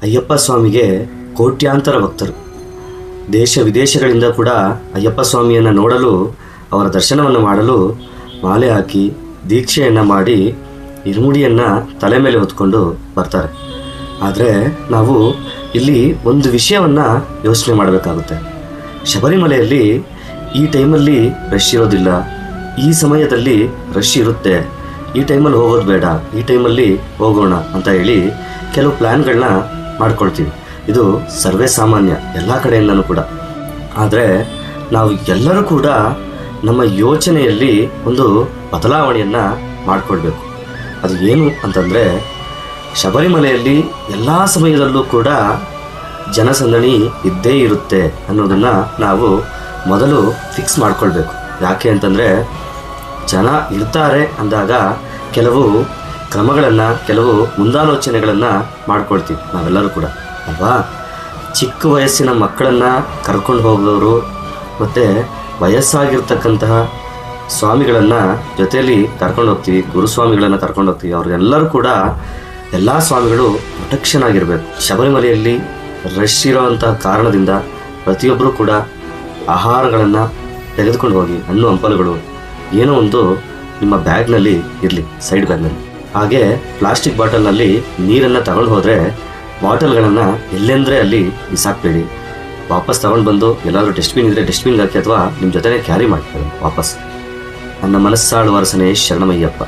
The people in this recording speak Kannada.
ಅಯ್ಯಪ್ಪ ಸ್ವಾಮಿಗೆ ಕೋಟ್ಯಾಂತರ ಭಕ್ತರು. ದೇಶ ವಿದೇಶಗಳಿಂದ ಕೂಡ ಅಯ್ಯಪ್ಪ ಸ್ವಾಮಿಯನ್ನು ನೋಡಲು, ಅವರ ದರ್ಶನವನ್ನು ಮಾಡಲು ಮಾಲೆ ಹಾಕಿ ದೀಕ್ಷೆಯನ್ನು ಮಾಡಿ ಇರುಮುಡಿಯನ್ನು ತಲೆ ಮೇಲೆ ಹೊತ್ಕೊಂಡು ಬರ್ತಾರೆ. ಆದರೆ ನಾವು ಇಲ್ಲಿ ಒಂದು ವಿಷಯವನ್ನು ಯೋಚನೆ ಮಾಡಬೇಕಾಗುತ್ತೆ. ಶಬರಿಮಲೆಯಲ್ಲಿ ಈ ಟೈಮಲ್ಲಿ ರಶ್ ಇರೋದಿಲ್ಲ, ಈ ಸಮಯದಲ್ಲಿ ರಶ್ ಇರುತ್ತೆ, ಈ ಟೈಮಲ್ಲಿ ಹೋಗೋದು ಬೇಡ, ಈ ಟೈಮಲ್ಲಿ ಹೋಗೋಣ ಅಂತ ಹೇಳಿ ಕೆಲವು ಪ್ಲ್ಯಾನ್ಗಳನ್ನ ಮಾಡ್ಕೊಳ್ತೀವಿ. ಇದು ಸರ್ವೇ ಸಾಮಾನ್ಯ ಎಲ್ಲ ಕಡೆಯಿಂದನೂ ಕೂಡ. ಆದರೆ ನಾವು ಎಲ್ಲರೂ ಕೂಡ ನಮ್ಮ ಯೋಚನೆಯಲ್ಲಿ ಒಂದು ಬದಲಾವಣೆಯನ್ನು ಮಾಡಿಕೊಳ್ಬೇಕು. ಅದು ಏನು ಅಂತಂದರೆ, ಶಬರಿಮಲೆಯಲ್ಲಿ ಎಲ್ಲ ಸಮಯದಲ್ಲೂ ಕೂಡ ಜನಸಂದಣಿ ಇದ್ದೇ ಇರುತ್ತೆ ಅನ್ನೋದನ್ನು ನಾವು ಮೊದಲು ಫಿಕ್ಸ್ ಮಾಡ್ಕೊಳ್ಬೇಕು. ಯಾಕೆ ಅಂತಂದರೆ, ಜನ ಇರ್ತಾರೆ ಅಂದಾಗ ಕೆಲವು ಕ್ರಮಗಳನ್ನು, ಕೆಲವು ಮುಂದಾಲೋಚನೆಗಳನ್ನು ಮಾಡ್ಕೊಳ್ತೀವಿ ನಾವೆಲ್ಲರೂ ಕೂಡ ಅಲ್ವಾ. ಚಿಕ್ಕ ವಯಸ್ಸಿನ ಮಕ್ಕಳನ್ನು ಕರ್ಕೊಂಡು ಹೋಗೋರು ಮತ್ತು ವಯಸ್ಸಾಗಿರ್ತಕ್ಕಂತಹ ಸ್ವಾಮಿಗಳನ್ನು ಜೊತೆಯಲ್ಲಿ ಕರ್ಕೊಂಡು ಹೋಗ್ತೀವಿ, ಗುರುಸ್ವಾಮಿಗಳನ್ನು ಕರ್ಕೊಂಡು ಹೋಗ್ತೀವಿ. ಅವ್ರಿಗೆಲ್ಲರೂ ಕೂಡ ಎಲ್ಲ ಸ್ವಾಮಿಗಳು ಪ್ರೊಟೆಕ್ಷನ್ ಆಗಿರಬೇಕು. ಶಬರಿಮಲೆಯಲ್ಲಿ ರಶ್ ಇರೋವಂಥ ಕಾರಣದಿಂದ ಪ್ರತಿಯೊಬ್ಬರೂ ಕೂಡ ಆಹಾರಗಳನ್ನು ತೆಗೆದುಕೊಂಡು ಹೋಗಿ, ಹಣ್ಣು ಹಂಪಲುಗಳು ಏನೋ ಒಂದು ನಿಮ್ಮ ಬ್ಯಾಗ್ನಲ್ಲಿ ಇರಲಿ, ಸೈಡ್ ಬ್ಯಾಗ್ನಲ್ಲಿ. ಹಾಗೆ ಪ್ಲಾಸ್ಟಿಕ್ ಬಾಟಲ್ನಲ್ಲಿ ನೀರನ್ನು ತಗೊಂಡು ಹೋದರೆ ಬಾಟಲ್ಗಳನ್ನು ಎಲ್ಲೆಂದರೆ ಅಲ್ಲಿ ಬಿಸಾಕಬೇಡಿ. ವಾಪಸ್ ತಗೊಂಡು ಬಂದು ಎಲ್ಲಾದರೂ ಡಸ್ಟ್ಬಿನ್ ಇದ್ದರೆ ಡಸ್ಟ್ಬಿನ್ಗೆ ಹಾಕಿ, ಅಥವಾ ನಿಮ್ಮ ಜೊತೆನೇ ಕ್ಯಾರಿ ಮಾಡಿ ವಾಪಸ್. ನನ್ನ ಮನಸ್ಸಾಳುವ ಅರಸನೇ ಶರಣಮಯ್ಯಪ್ಪ.